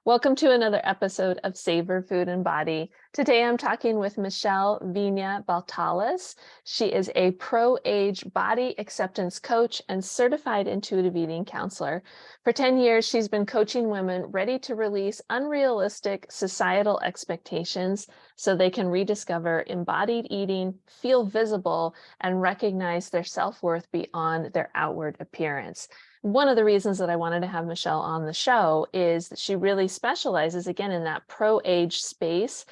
Welcome to another episode of Savor Food and Body. Today I'm talking with Michelle Viña-Baltsas. She is a pro-age body acceptance coach and certified intuitive eating counselor. For 10 years, she's been coaching women ready to release unrealistic societal expectations so they can rediscover embodied eating, feel visible, and recognize their self-worth beyond their outward appearance. One of the reasons that I wanted to have Michelle on the show is that she really specializes, again, in that pro-age space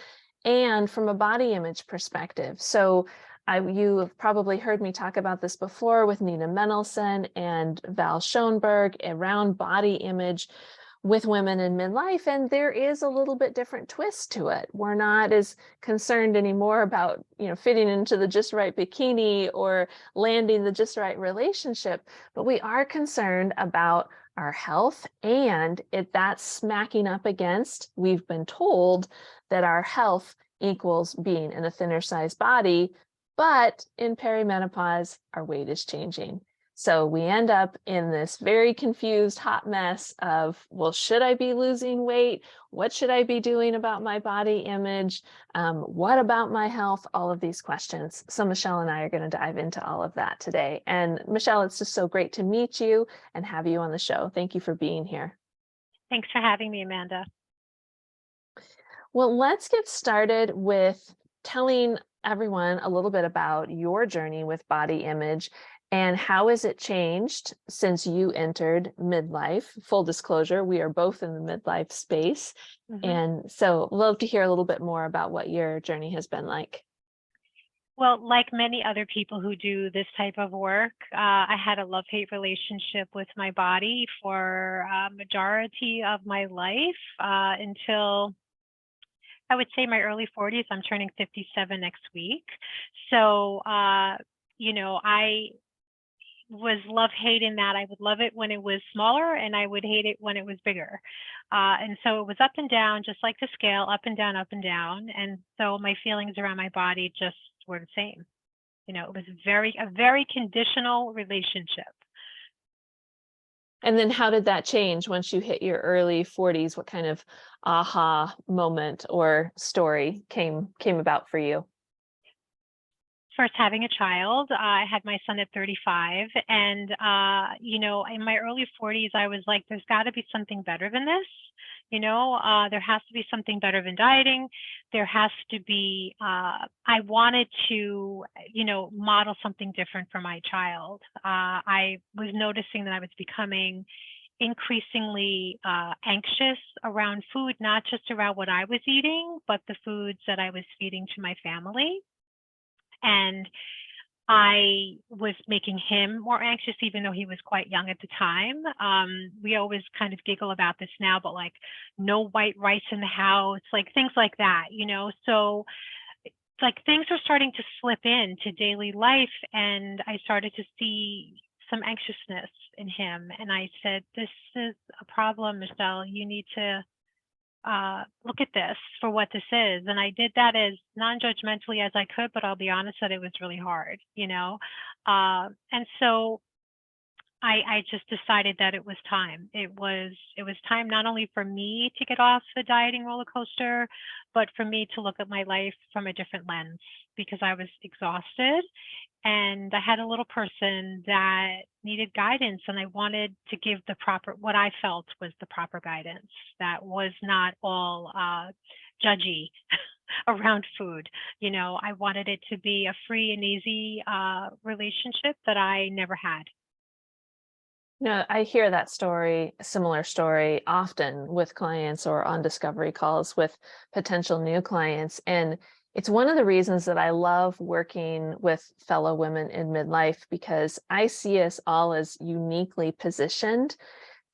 and from a body image perspective. So you have probably heard me talk about this before with Nina Mendelsohn and Val Schoenberg around body image with women in midlife, and there is a little bit different twist to it. We're not as concerned anymore about, fitting into the just right bikini or landing the just right relationship, but we are concerned about our health, and that's smacking up against, we've been told that our health equals being in a thinner size body, but in perimenopause, our weight is changing. So we end up in this very confused hot mess of, well, should I be losing weight? What should I be doing about my body image? What about my health? All of these questions. So Michelle and I are going to dive into all of that today. And Michelle, it's just so great to meet you and have you on the show. Thank you for being here. Thanks for having me, Amanda. Well, let's get started with telling everyone a little bit about your journey with body image. And how has it changed since you entered midlife? Full disclosure, we are both in the midlife space. And so love to hear a little bit more about what your journey has been like. Well, like many other people who do this type of work, I had a love-hate relationship with my body for a majority of my life until I would say my early 40s. I'm turning 57 next week. So, I was love-hating that. I would love it when it was smaller and I would hate it when it was bigger. And so it was up and down, just like the scale, up and down, up and down. And so my feelings around my body just were the same. It was a very conditional relationship. And then how did that change once you hit your early 40s? What kind of aha moment or story came about for you? First, having a child. I had my son at 35, and in my early 40s, I was like, there's got to be something better than this. There has to be something better than dieting. There has to be, I wanted to, model something different for my child. I was noticing that I was becoming increasingly anxious around food, not just around what I was eating, but the foods that I was feeding to my family. And I was making him more anxious, even though he was quite young at the time. We always kind of giggle about this now, but like no white rice in the house, like things like that, So like things were starting to slip into daily life, and I started to see some anxiousness in him. And I said, this is a problem, Michelle. You need to look at this for what this is. And I did that as non-judgmentally as I could, but I'll be honest that it was really hard, and so I just decided that it was time. It was time not only for me to get off the dieting roller coaster, but for me to look at my life from a different lens, because I was exhausted and I had a little person that needed guidance, and I wanted to give what I felt was the proper guidance that was not all judgy around food. I wanted it to be a free and easy relationship that I never had. No, I hear that story, a similar story, often with clients or on discovery calls with potential new clients. And it's one of the reasons that I love working with fellow women in midlife, because I see us all as uniquely positioned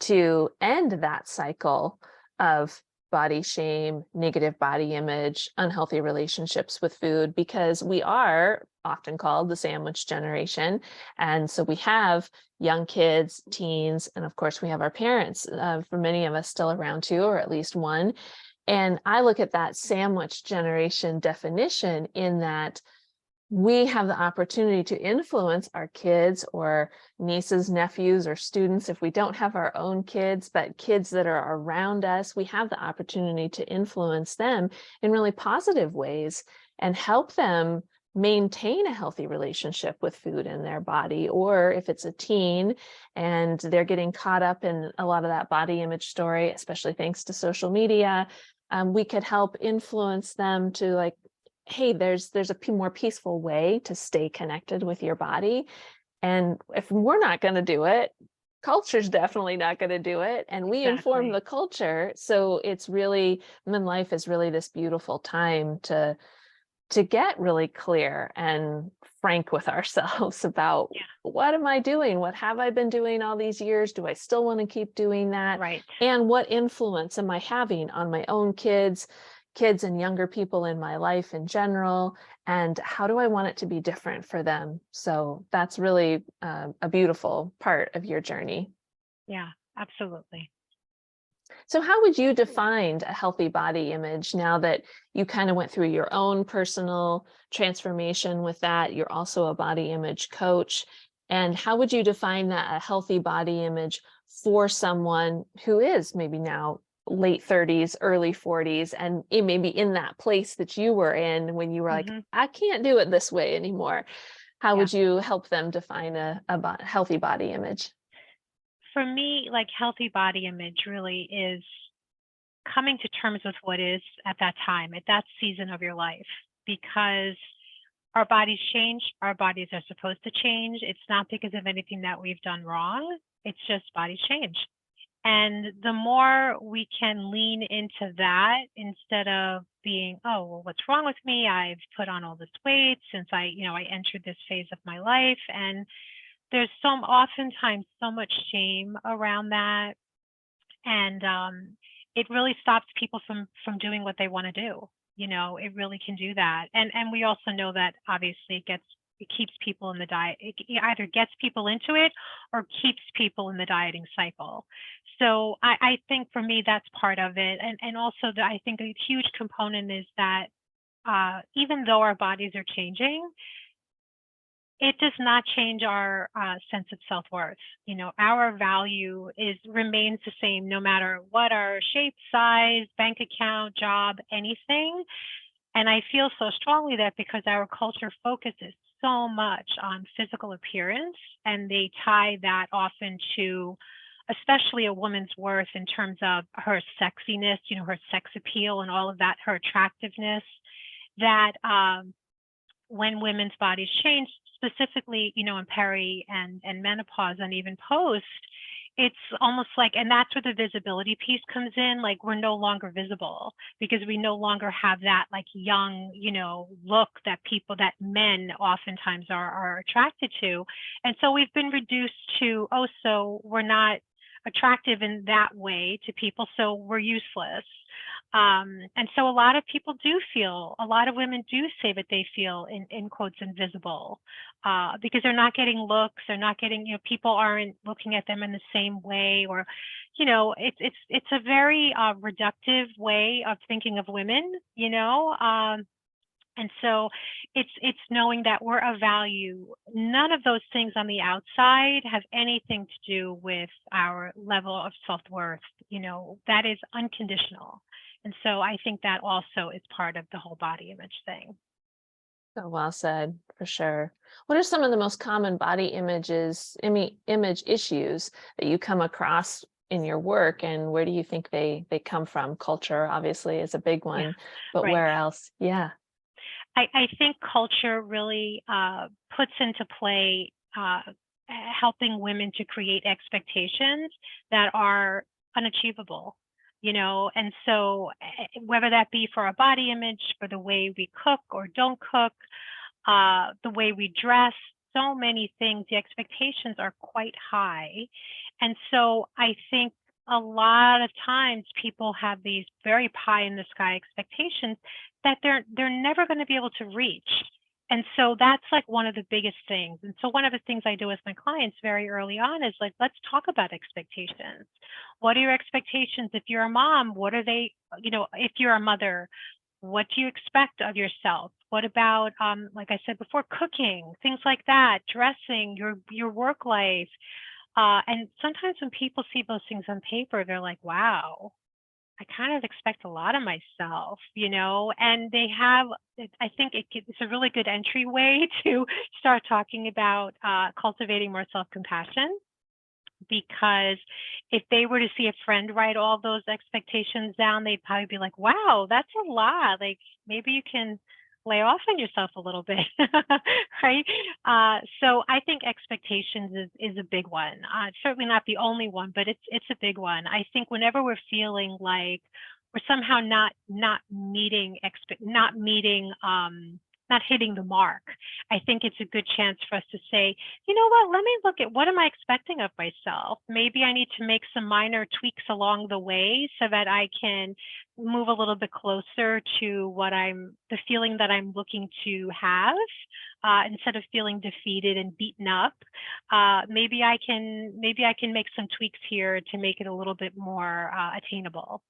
to end that cycle of body shame, negative body image, unhealthy relationships with food, because we are often called the sandwich generation. And so we have young kids, teens, and of course we have our parents, for many of us still around too, or at least one. And I look at that sandwich generation definition in that we have the opportunity to influence our kids or nieces, nephews, or students. If we don't have our own kids, but kids that are around us, we have the opportunity to influence them in really positive ways and help them maintain a healthy relationship with food in their body. Or if it's a teen and they're getting caught up in a lot of that body image story, especially thanks to social media, we could help influence them to, like, hey, there's a more peaceful way to stay connected with your body. And if we're not going to do it, culture's definitely not going to do it. And we inform Exactly. the culture. So it's really, midlife is really this beautiful time to get really clear and frank with ourselves about, Yeah. what am I doing? What have I been doing all these years? Do I still want to keep doing that? Right. And what influence am I having on my own kids and younger people in my life in general? And how do I want it to be different for them? So that's really a beautiful part of your journey. Yeah, absolutely. So how would you define a healthy body image now that you kind of went through your own personal transformation with that? You're also a body image coach. And how would you define that a healthy body image for someone who is maybe now late 30s, early 40s, and it may be in that place that you were in when you were like, Hmm. I can't do it this way anymore? How Yeah. would you help them define healthy body image? For me, like healthy body image really is coming to terms with what is at that time, at that season of your life, because our bodies change. Our bodies are supposed to change. It's not because of anything that we've done wrong. It's just bodies change. And the more we can lean into that instead of being, oh, well, what's wrong with me? I've put on all this weight since I entered this phase of my life. And there's oftentimes so much shame around that. And it really stops people from doing what they want to do. It really can do that. And we also know that obviously it keeps people in the diet. It either gets people into it or keeps people in the dieting cycle. So I think for me that's part of it. And also I think a huge component is that even though our bodies are changing, it does not change our sense of self-worth. Our value remains the same no matter what our shape, size, bank account, job, anything. And I feel so strongly that because our culture focuses so much on physical appearance, and they tie that often to especially a woman's worth in terms of her sexiness, her sex appeal and all of that, her attractiveness, that when women's bodies change, specifically, in peri and menopause and even post, it's almost like, and that's where the visibility piece comes in. Like we're no longer visible because we no longer have that like young, look that men oftentimes are attracted to. And so we've been reduced to, oh, so we're not attractive in that way to people, so we're useless. And so a lot of women do say that they feel in quotes invisible because they're not getting looks, they're not getting, people aren't looking at them in the same way, or, it's a very reductive way of thinking of women, and so it's knowing that we're of value. None of those things on the outside have anything to do with our level of self-worth. That is unconditional. And so I think that also is part of the whole body image thing. So well said, for sure. What are some of the most common body image issues that you come across in your work, and where do you think they come from? Culture obviously is a big Yeah, one, but right. where else? Yeah. I think culture really puts into play helping women to create expectations that are unachievable, and so whether that be for our body image, for the way we cook or don't cook, the way we dress, so many things, the expectations are quite high. And so I think a lot of times people have these very pie in the sky expectations that they're never going to be able to reach. And so that's like one of the biggest things. And so one of the things I do with my clients very early on is like, let's talk about expectations. What are your expectations? If you're a mom, what are they, if you're a mother, What do you expect of yourself? What about, like I said before, cooking, things like that, dressing, your work life. And sometimes when people see those things on paper, they're like, wow, I kind of expect a lot of myself, and they have, I think it's a really good entryway to start talking about cultivating more self-compassion. Because if they were to see a friend write all those expectations down, they'd probably be like, wow, that's a lot. Like maybe you can lay off on yourself a little bit, right? So I think expectations is a big one. Certainly not the only one, but it's a big one. I think whenever we're feeling like we're somehow not meeting not hitting the mark, I think it's a good chance for us to say, you know what, let me look at what am I expecting of myself. Maybe I need to make some minor tweaks along the way so that I can move a little bit closer to the feeling that I'm looking to have, instead of feeling defeated and beaten up. Maybe I can make some tweaks here to make it a little bit more attainable.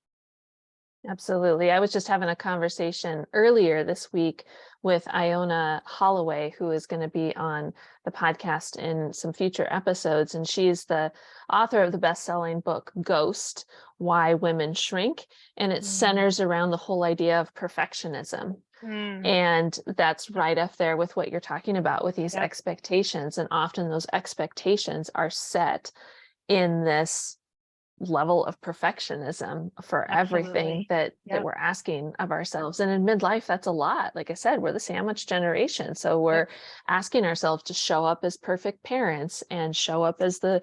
Absolutely. I was just having a conversation earlier this week with Iona Holloway, who is going to be on the podcast in some future episodes. And she's the author of the best-selling book, Ghost: Why Women Shrink. And it centers around the whole idea of perfectionism. Mm, And that's right up there with what you're talking about with these yep, expectations. And often those expectations are set in this level of perfectionism for everything absolutely. that Yep, we're asking of ourselves. And in midlife, that's a lot. Like I said, we're the sandwich generation. So yep, we're asking ourselves to show up as perfect parents and show up as the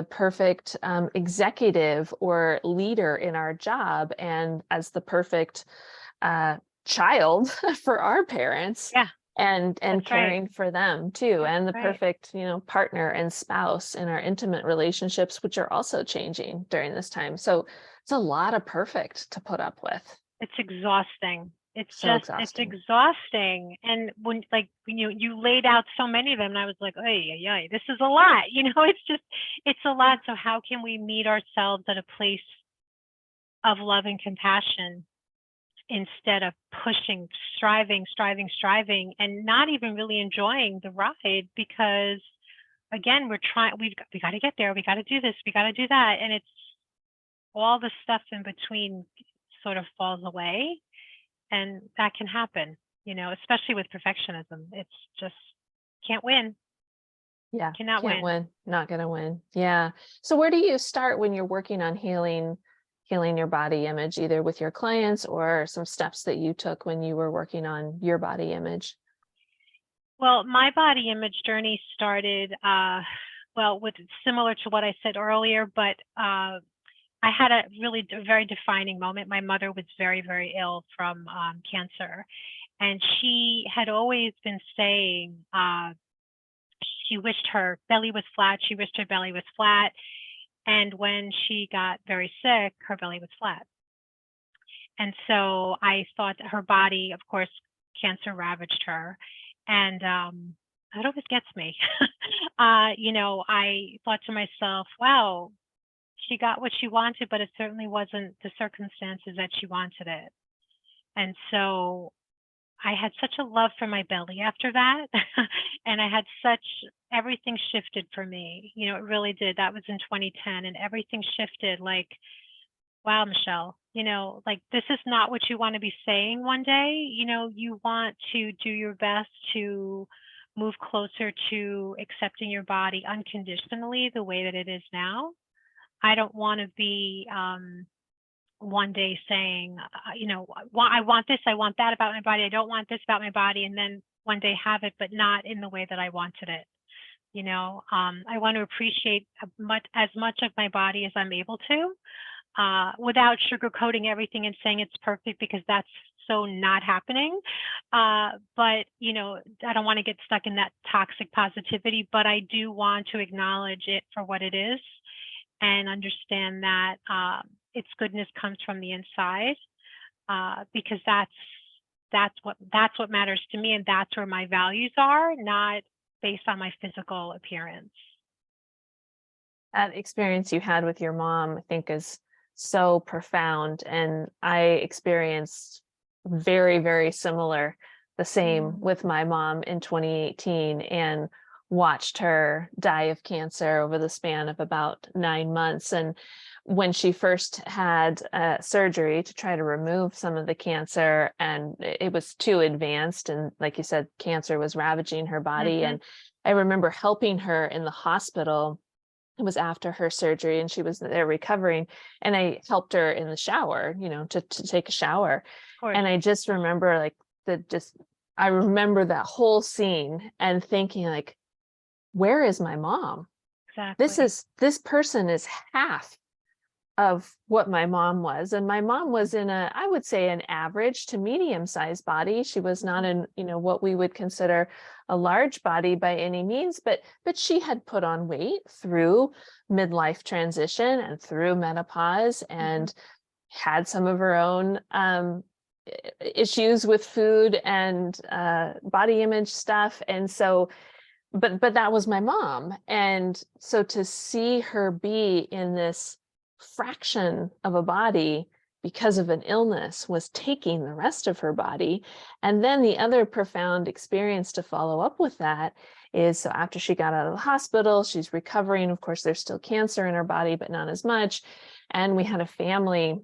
perfect executive or leader in our job, and as the perfect uh, child for our parents, yeah, and that's right. caring for them too, That's and the right. perfect partner and spouse in our intimate relationships, which are also changing during this time. So it's a lot of perfect to put up with. It's exhausting. So It's exhausting. exhausting. And when you laid out so many of them, and I was like, "Ay, ay, ay, this is a lot." It's a lot. So how can we meet ourselves at a place of love and compassion instead of pushing, striving, and not even really enjoying the ride? Because again, we got to get there. We got to do this. We got to do that. And it's all the stuff in between sort of falls away. And that can happen, especially with perfectionism. It's just can't win, Yeah, cannot can't win. win, not gonna win. Yeah. So where do you start when you're working on healing your body image, either with your clients or some steps that you took when you were working on your body image? Well, my body image journey started, with similar to what I said earlier, but I had a very defining moment. My mother was very, very ill from cancer, and she had always been saying she wished her belly was flat. She wished her belly was flat. And when she got very sick, her belly was flat. And so I thought that her body, of course, cancer ravaged her. And that always gets me. I thought to myself, wow, she got what she wanted, but it certainly wasn't the circumstances that she wanted it. And so I had such a love for my belly after that. And I had everything shifted for me. It really did. That was in 2010, and everything shifted like, wow, Michelle, like this is not what you want to be saying one day. You want to do your best to move closer to accepting your body unconditionally the way that it is now. I don't want to be one day saying, I want this, I want that about my body. I don't want this about my body. And then one day have it, but not in the way that I wanted it. I want to appreciate as much of my body as I'm able to, without sugarcoating everything and saying it's perfect, because that's so not happening. But, I don't want to get stuck in that toxic positivity, but I do want to acknowledge it for what it is and understand that its goodness comes from the inside, because that's what matters to me, and that's where my values are, not based on my physical appearance. That experience you had with your mom, I think, is so profound. And I experienced very, very similar, the same with my mom in 2018, and watched her die of cancer over the span of about 9 months. And when she first had surgery to try to remove some of the cancer, and it was too advanced, and like you said, cancer was ravaging her body. And I remember helping her in the hospital. It was after her surgery and she was there recovering, and I helped her in the shower, to take a shower. Of course. And I just remember I remember that whole scene and thinking, like, where is my mom? Exactly. This person is half of what my mom was. And my mom was in I would say, an average to medium-sized body. She was not in, what we would consider a large body by any means, but she had put on weight through midlife transition and through menopause, and had some of her own issues with food and body image stuff. And so, but that was my mom. And so to see her be in this fraction of a body because of an illness was taking the rest of her body. And then the other profound experience to follow up with that is, so after she got out of the hospital, she's recovering. Of course, there's still cancer in her body, but not as much. And we had a family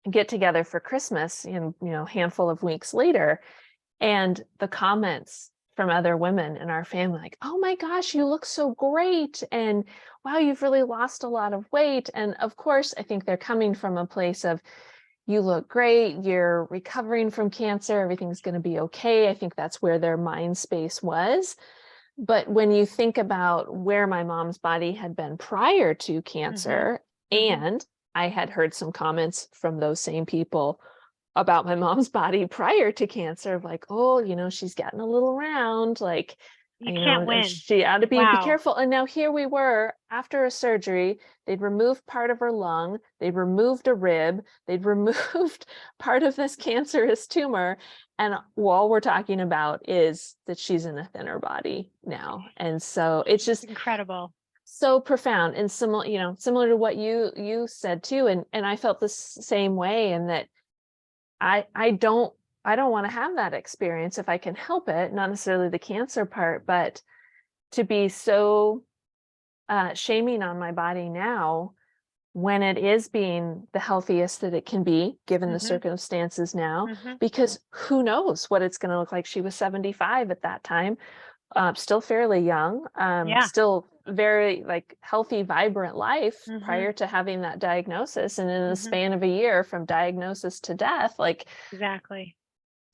get together for Christmas, handful of weeks later. And the comments from other women in our family, like, oh my gosh, you look so great. And wow, you've really lost a lot of weight. And of course, I think they're coming from a place of, you look great, you're recovering from cancer, everything's going to be okay. I think that's where their mind space was. But when you think about where my mom's body had been prior to cancer, and I had heard some comments from those same people about my mom's body prior to cancer, of like, oh, she's getting a little round, like, you can't win. She ought to be careful. And now here we were after a surgery, they'd removed part of her lung, they'd removed a rib, they'd removed part of this cancerous tumor. And all we're talking about is that she's in a thinner body now. And so it's just incredible. So profound and similar to what you said too. And I felt the same way, in that I don't want to have that experience if I can help it, not necessarily the cancer part, but to be so shaming on my body now, when it is being the healthiest that it can be, given the circumstances now, because who knows what it's going to look like. She was 75 at that time, still fairly young, still very healthy, vibrant life prior to having that diagnosis. And in the span of a year from diagnosis to death, exactly,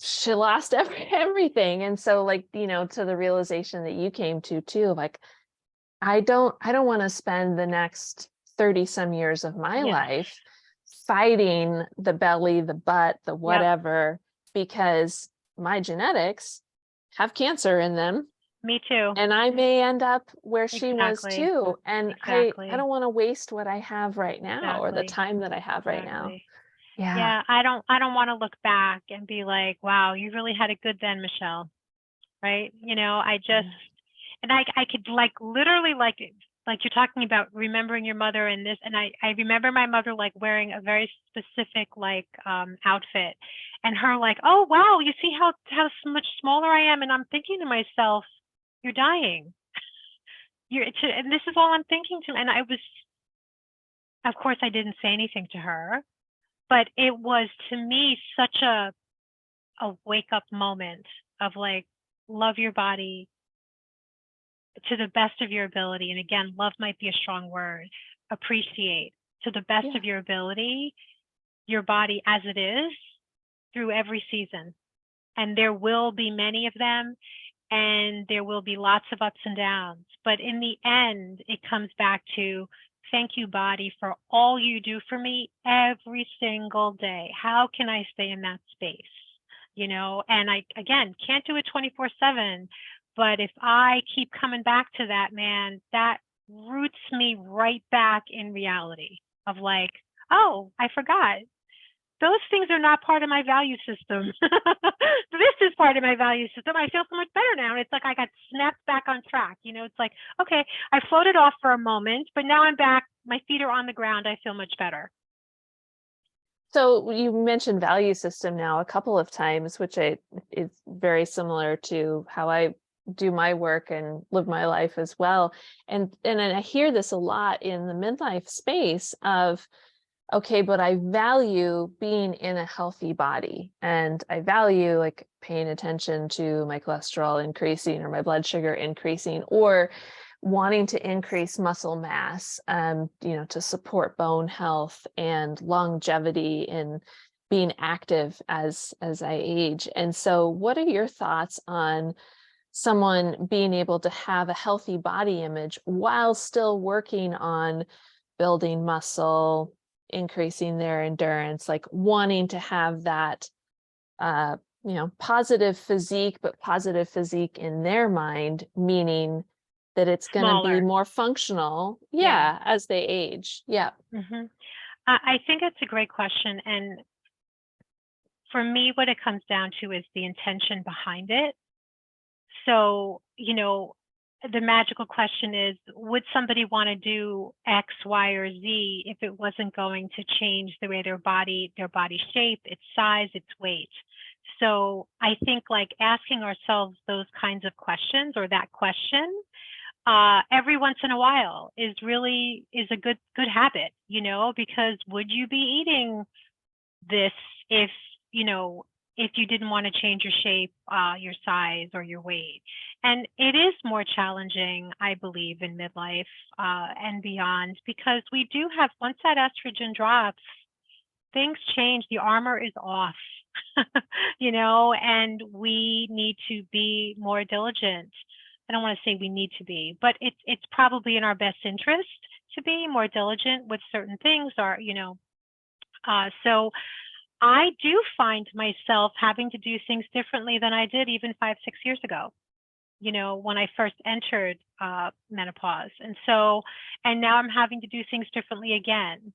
she lost everything. And so to the realization that you came to too, I don't want to spend the next 30 some years of my life fighting the belly, the butt, the whatever, because my genetics have cancer in them. Me too. And I may end up where she was too. And I don't want to waste what I have right now, or the time that I have right now. Yeah. I don't want to look back and be like, wow, you really had it good then, Michelle. Right. I just, and I could literally you're talking about remembering your mother and this. And I remember my mother wearing a very specific outfit, and her oh, wow, you see how much smaller I am. And I'm thinking to myself, you're dying. And this is all I'm thinking to. And I was, of course, I didn't say anything to her, but it was to me such a wake up moment of love your body to the best of your ability. And again, love might be a strong word. Appreciate to the best of your ability, your body as it is through every season. And there will be many of them. And there will be lots of ups and downs. But in the end, it comes back to, thank you, body, for all you do for me every single day. How can I stay in that space? And I, again, can't do it 24/7. But if I keep coming back to that, man, that roots me right back in reality of oh, I forgot. Those things are not part of my value system. This is part of my value system. I feel so much better now. It's I got snapped back on track. It's okay, I floated off for a moment, but now I'm back. My feet are on the ground. I feel much better. So you mentioned value system now a couple of times, which is very similar to how I do my work and live my life as well. And I hear this a lot in the midlife space of, okay, but I value being in a healthy body, and I value like paying attention to my cholesterol increasing or my blood sugar increasing, or wanting to increase muscle mass, to support bone health and longevity in being active as I age. And so what are your thoughts on someone being able to have a healthy body image while still working on building muscle, increasing their endurance, like wanting to have that positive physique, but positive physique in their mind, meaning that it's going to be Smaller. more functional, Yeah. yeah, as they age. Yeah. hmm I think it's a great question. And for me, what it comes down to is the intention behind it. So, the magical question is, would somebody want to do X, Y, or Z if it wasn't going to change the way their body shape, its size, its weight? So I think like asking ourselves those kinds of questions, or that question, every once in a while is a good habit, because would you be eating this if you know if you didn't want to change your shape, your size, or your weight? And it is more challenging, I believe, in midlife and beyond, because we do have, once that estrogen drops, things change. The armor is off. And we need to be more diligent. I don't want to say we need to be, but it's probably in our best interest to be more diligent with certain things. So I do find myself having to do things differently than I did even 5, 6 years ago, when I first entered menopause. And now I'm having to do things differently again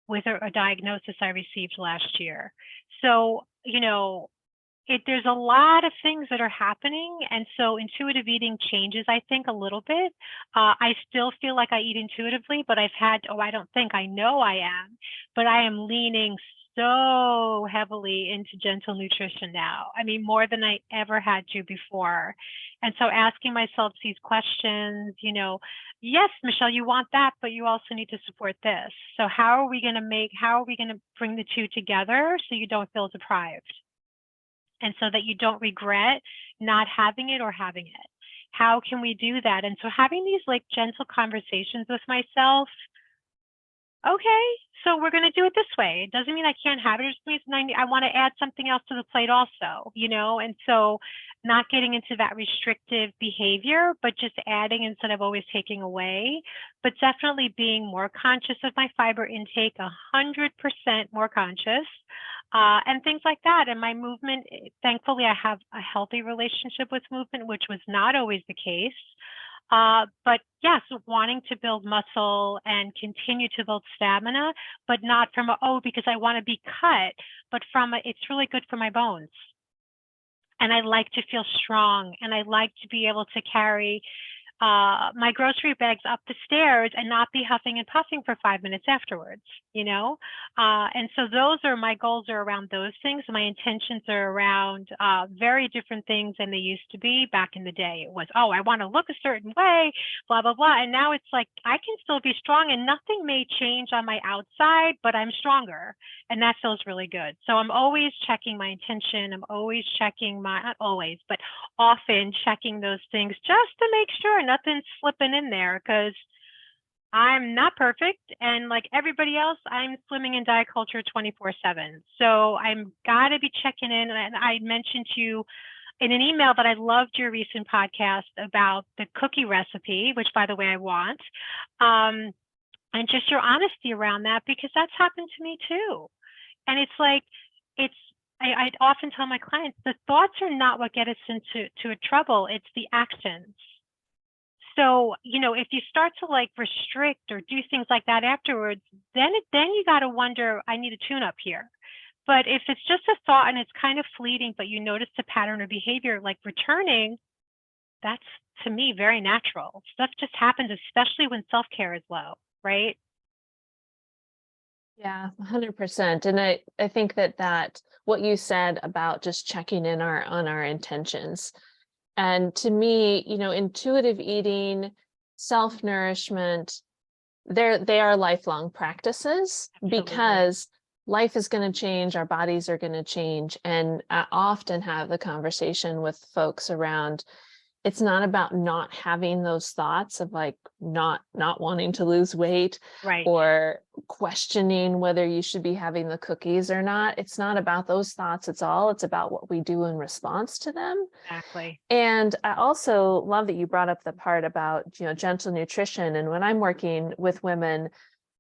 with a diagnosis I received last year. So, there's a lot of things that are happening. And so intuitive eating changes, I think, a little bit. I still feel like I eat intuitively, but I don't think, I know I am, but I am leaning so heavily into gentle nutrition now. I mean, more than I ever had to before. And so asking myself these questions, yes, Michelle, you want that, but you also need to support this. So how are we going to bring the two together so you don't feel deprived? And so that you don't regret not having it or having it. How can we do that? And so having these like gentle conversations with myself. Okay, so we're going to do it this way. It doesn't mean I can't have it. It just means I want to add something else to the plate also, And so not getting into that restrictive behavior, but just adding instead of always taking away, but definitely being more conscious of my fiber intake, 100% more conscious, and things like that. And my movement, thankfully, I have a healthy relationship with movement, which was not always the case. But yes, wanting to build muscle and continue to build stamina, but not from because I want to be cut, but it's really good for my bones. And I like to feel strong, and I like to be able to carry my grocery bags up the stairs and not be huffing and puffing for 5 minutes afterwards, And so those are my goals, are around those things. My intentions are around very different things than they used to be back in the day. It was, I want to look a certain way, blah, blah, blah. And now it's like, I can still be strong and nothing may change on my outside, but I'm stronger. And that feels really good. So I'm always checking my intention. I'm always checking not always, but often checking those things just to make sure nothing's slipping in there, because I'm not perfect. And like everybody else, I'm swimming in diet culture 24/7. So I'm got to be checking in. And I mentioned to you in an email that I loved your recent podcast about the cookie recipe, which by the way, I want, and just your honesty around that, because that's happened to me too. And it's like, I often tell my clients, the thoughts are not what get us into a trouble. It's the actions. So, if you start to like restrict or do things like that afterwards, then you got to wonder, I need a tune up here. But if it's just a thought and it's kind of fleeting, but you notice the pattern of behavior, like returning, that's, to me, very natural. Stuff just happens, especially when self-care is low, right? Yeah, 100%. And I think that what you said about just checking in on our intentions. And to me, intuitive eating, self-nourishment, they are lifelong practices Absolutely. because life is going to change, our bodies are going to change. And I often have the conversation with folks around, it's not about not having those thoughts of like not wanting to lose weight Right. or questioning whether you should be having the cookies or not. It's not about those thoughts. It's about what we do in response to them. Exactly. And I also love that you brought up the part about, gentle nutrition. And when I'm working with women,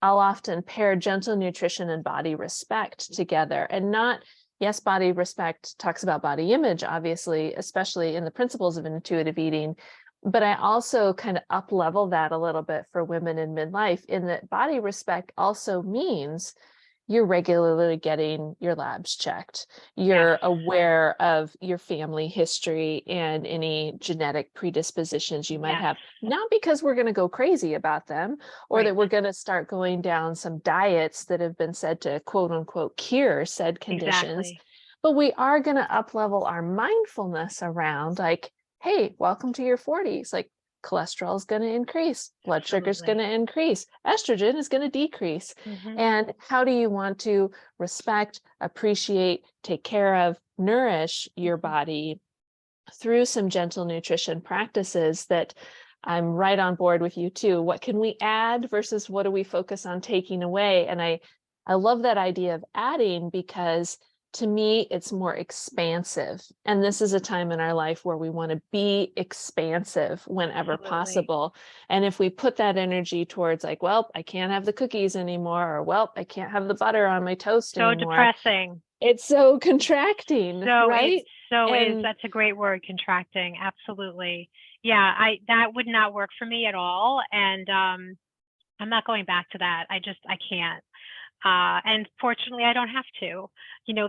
I'll often pair gentle nutrition and body respect together. And not, yes, body respect talks about body image, obviously, especially in the principles of intuitive eating. But I also kind of up level that a little bit for women in midlife, in that body respect also means you're regularly getting your labs checked. Yes. You're aware of your family history and any genetic predispositions you might Yes. have, not because we're going to go crazy about them or Right. that we're going to start going down some diets that have been said to quote unquote cure said conditions, Exactly. but we are going to up level our mindfulness around like, hey, welcome to your 40s. Like, cholesterol is going to increase, blood sugar is going Absolutely. to increase, estrogen is going to decrease. Hmm. And how do you want to respect, appreciate, take care of, nourish your Hmm. body through some gentle nutrition practices that I'm right on board with you too. What can we add versus what do we focus on taking away? And I love that idea of adding because to me it's more expansive. And this is a time in our life where we want to be expansive whenever Absolutely. possible. And if we put that energy towards like, well, I can't have the cookies anymore, or well, I can't have the butter on my toast So anymore, depressing. it's so contracting, So it right? so is. And That's a great word, contracting. Absolutely. Yeah, I that would not work for me at all. And I'm not going back to that. I can't. And fortunately, I don't have to.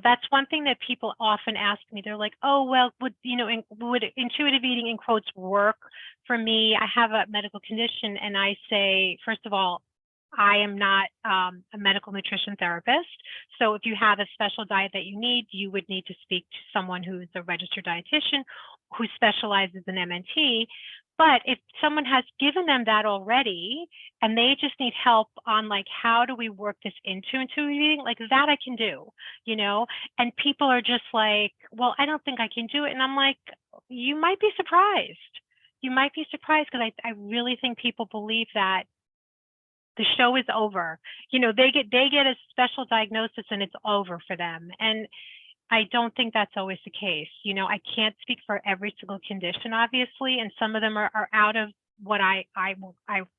That's one thing that people often ask me. They're like, "Oh, well, would intuitive eating in quotes work for me? I have a medical condition." And I say, first of all, I am not a medical nutrition therapist. So if you have a special diet that you need, you would need to speak to someone who's a registered dietitian who specializes in MNT. But if someone has given them that already, and they just need help on like how do we work this into intuitive eating, like that I can do, you know and people are just like, well, I don't think I can do it. And I'm like, you might be surprised. You might be surprised, because I really think people believe that the show is over. They get a special diagnosis and it's over for them. And I don't think that's always the case. I can't speak for every single condition, obviously, and some of them are out of what I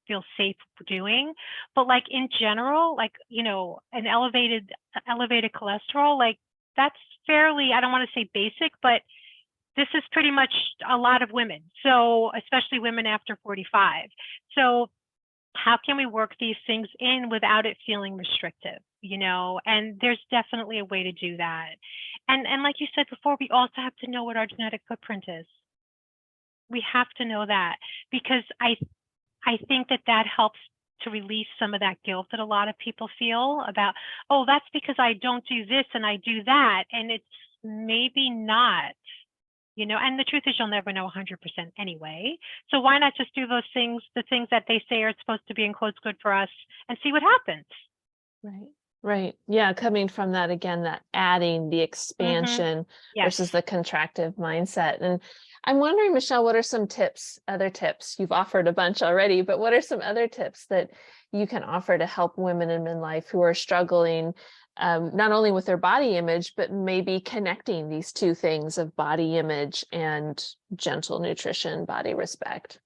feel safe doing. But like in general, like, an elevated cholesterol, like that's fairly, I don't want to say basic, but this is pretty much a lot of women. So especially women after 45. So how can we work these things in without it feeling restrictive? And there's definitely a way to do that. And like you said before, we also have to know what our genetic footprint is. We have to know that, because I think that helps to release some of that guilt that a lot of people feel about, oh, that's because I don't do this and I do that, and it's maybe not. And the truth is, you'll never know 100% anyway. So why not just do those things, the things that they say are supposed to be in quotes good for us, and see what happens? right, right. Yeah, coming from that again, that adding the Mm-hmm. expansion Yes. versus the contractive mindset. And I'm wondering, Michelle, what are some tips, other tips? You've offered a bunch already, but what are some other tips that you can offer to help women in midlife who are struggling not only with their body image, but maybe connecting these two things of body image and gentle nutrition, body respect?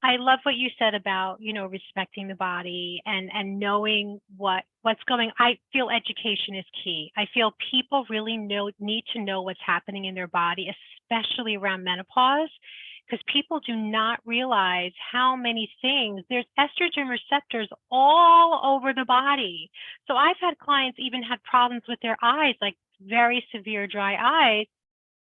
I love what you said about, respecting the body and knowing what's going. I feel education is key. I feel people really need to know what's happening in their body, especially around menopause, because people do not realize how many things. There's estrogen receptors all over the body. So I've had clients even had problems with their eyes, like very severe dry eyes,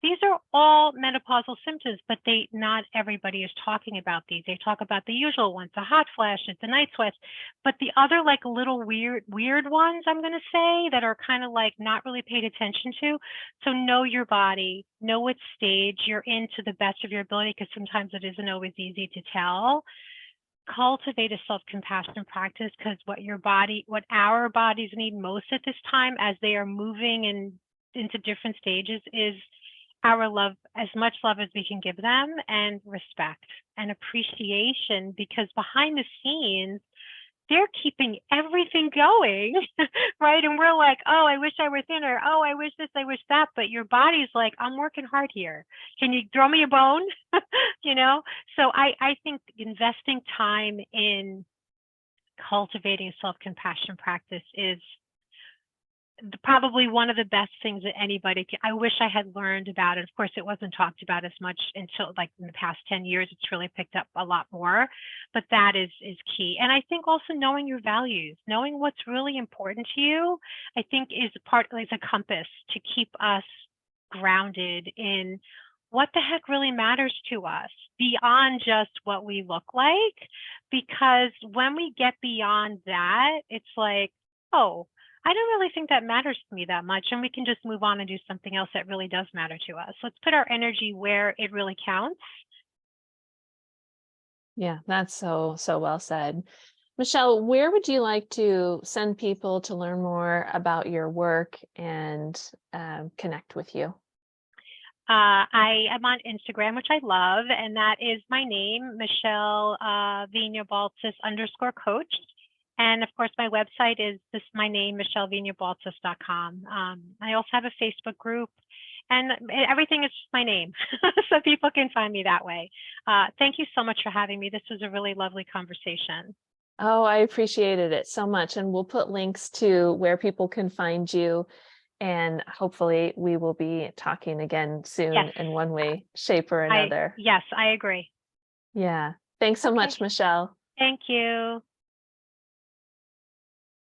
These are all menopausal symptoms, but not everybody is talking about these. They talk about the usual ones, the hot flashes, the night sweats, but the other like little weird ones, I'm going to say, that are kind of like not really paid attention to. So know your body, know what stage you're in to the best of your ability, because sometimes it isn't always easy to tell. Cultivate a self-compassion practice, because what our bodies need most at this time as they are moving into different stages is our love, as much love as we can give them, and respect and appreciation, because behind the scenes, they're keeping everything going, right? And we're like, oh, I wish I were thinner. Oh, I wish this, I wish that. But your body's like, I'm working hard here. Can you throw me a bone? You know? So I think investing time in cultivating a self-compassion practice is probably one of the best things that anybody can. I wish I had learned about it. Of course, it wasn't talked about as much until like in the past 10 years. It's really picked up a lot more, but that is key. And I think also knowing your values, knowing what's really important to you, I think is a compass to keep us grounded in what the heck really matters to us beyond just what we look like. Because when we get beyond that, it's like, oh, I don't really think that matters to me that much. And we can just move on and do something else that really does matter to us. Let's put our energy where it really counts. Yeah, that's so well said. Michelle, where would you like to send people to learn more about your work and connect with you? I am on Instagram, which I love, and that is my name, Michelle Viña-Baltsas _coach. And of course, my website is my name, michelleviñabaltsas.com. I also have a Facebook group, and everything is just my name, so people can find me that way. Thank you so much for having me. This was a really lovely conversation. Oh, I appreciated it so much. And we'll put links to where people can find you. And hopefully we will be talking again soon Yes, in one way, shape, or another. yes, I agree. Yeah. Thanks so Okay, much, Michelle. thank you.